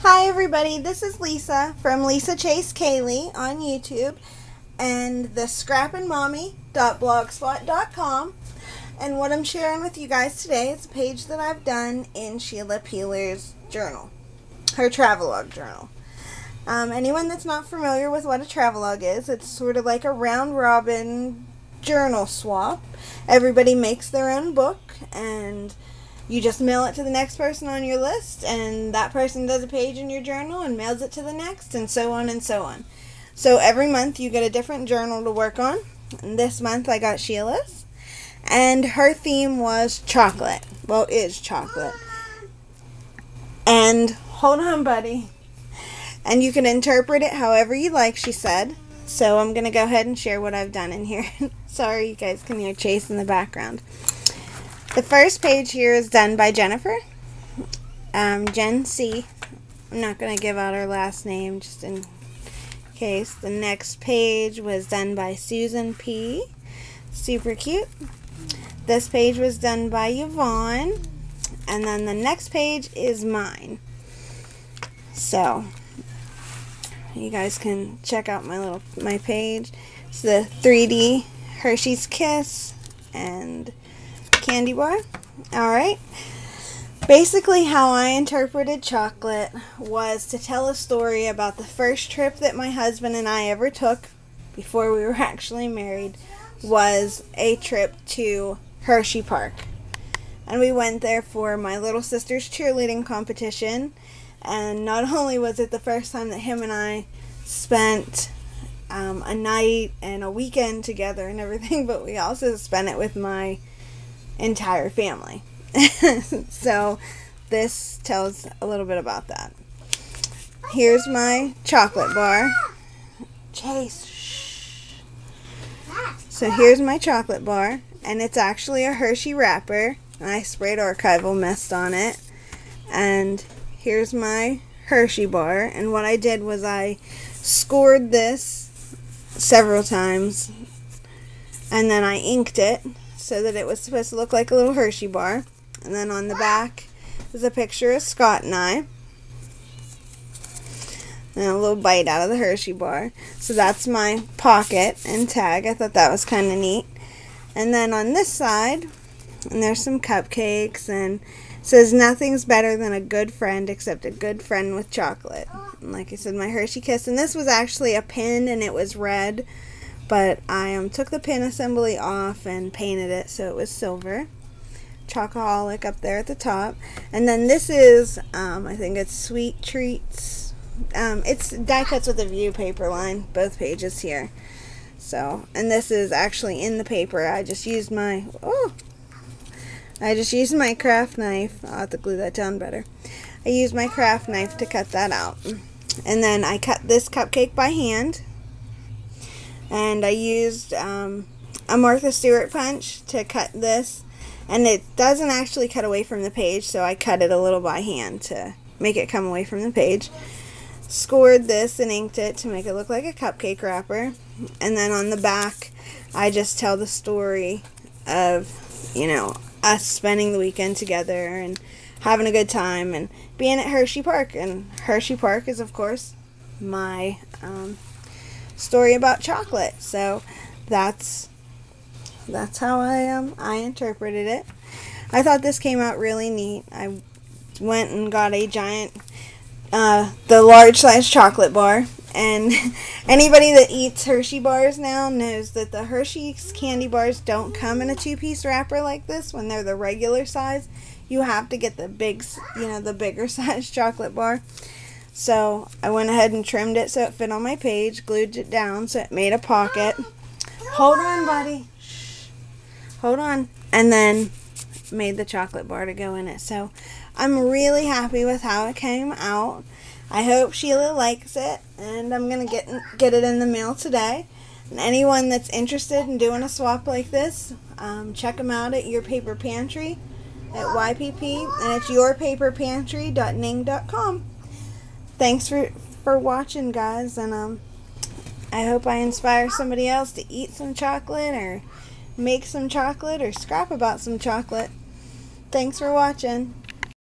Hi everybody, this is Lisa from Lisa Chase Kaylee on YouTube and the scrappingmommy.blogspot.com, and what I'm sharing with you guys today is a page that I've done in Sheila Peeler's journal, her Travelogue journal. Anyone that's not familiar with what a Travelogue is, it's sort of like a round robin journal swap. Everybody makes their own book and you just mail it to the next person on your list, and that person does a page in your journal and mails it to the next, and so on and so on. So every month you get a different journal to work on. And this month I got Sheila's, and her theme was chocolate. Well, is chocolate. And hold on, buddy. And you can interpret it however you like, she said. So I'm going to go ahead and share what I've done in here. Sorry, you guys can hear Chase in the background. The first page here is done by Jennifer, Jen C. I'm not going to give out her last name just in case. The next page was done by Susan P. Super cute. This page was done by Yvonne. And then the next page is mine. So you guys can check out my page. It's the 3D Hershey's Kiss and candy bar. Alright. Basically how I interpreted chocolate was to tell a story about the first trip that my husband and I ever took before we were actually married. Was a trip to Hershey Park. And we went there for my little sister's cheerleading competition. And not only was it the first time that him and I spent a night and a weekend together and everything, but we also spent it with my entire family. So this tells a little bit about that. Here's my chocolate bar. Chase, shh. So here's my chocolate bar, and it's actually a Hershey wrapper. I sprayed archival mist on it. And here's my Hershey bar, and what I did was I scored this several times and then I inked it so that it was supposed to look like a little Hershey bar. And then on the back is a picture of Scott and I. And a little bite out of the Hershey bar. So that's my pocket and tag. I thought that was kind of neat. And then on this side, and there's some cupcakes, and it says nothing's better than a good friend except a good friend with chocolate. And like I said, my Hershey Kiss. And this was actually a pin, and it was red. But I took the pin assembly off and painted it so it was silver. Chocoholic up there at the top. And then this is, I think it's Sweet Treats. It's die cuts with a view paper line, both pages here. So, and this is actually in the paper. I just used my craft knife. I'll have to glue that down better. I used my craft knife to cut that out. And then I cut this cupcake by hand. And I used a Martha Stewart punch to cut this. And it doesn't actually cut away from the page, so I cut it a little by hand to make it come away from the page. Scored this and inked it to make it look like a cupcake wrapper. And then on the back, I just tell the story of, you know, us spending the weekend together and having a good time and being at Hershey Park. And Hershey Park is, of course, my story about chocolate. So that's how I interpreted it. I thought this came out really neat. I went and got a giant, the large size chocolate bar. And anybody that eats Hershey bars now knows that the Hershey's candy bars don't come in a two-piece wrapper like this when they're the regular size. You have to get the big, the bigger size chocolate bar. So I went ahead and trimmed it so it fit on my page, glued it down so it made a pocket. Hold on, buddy. Shh. Hold on. And then made the chocolate bar to go in it. So I'm really happy with how it came out. I hope Sheila likes it, and I'm going to get it in the mail today. And anyone that's interested in doing a swap like this, check them out at Your Paper Pantry at YPP, and it's yourpaperpantry.ning.com. Thanks for watching, guys, and I hope I inspire somebody else to eat some chocolate or make some chocolate or scrap about some chocolate. Thanks for watching.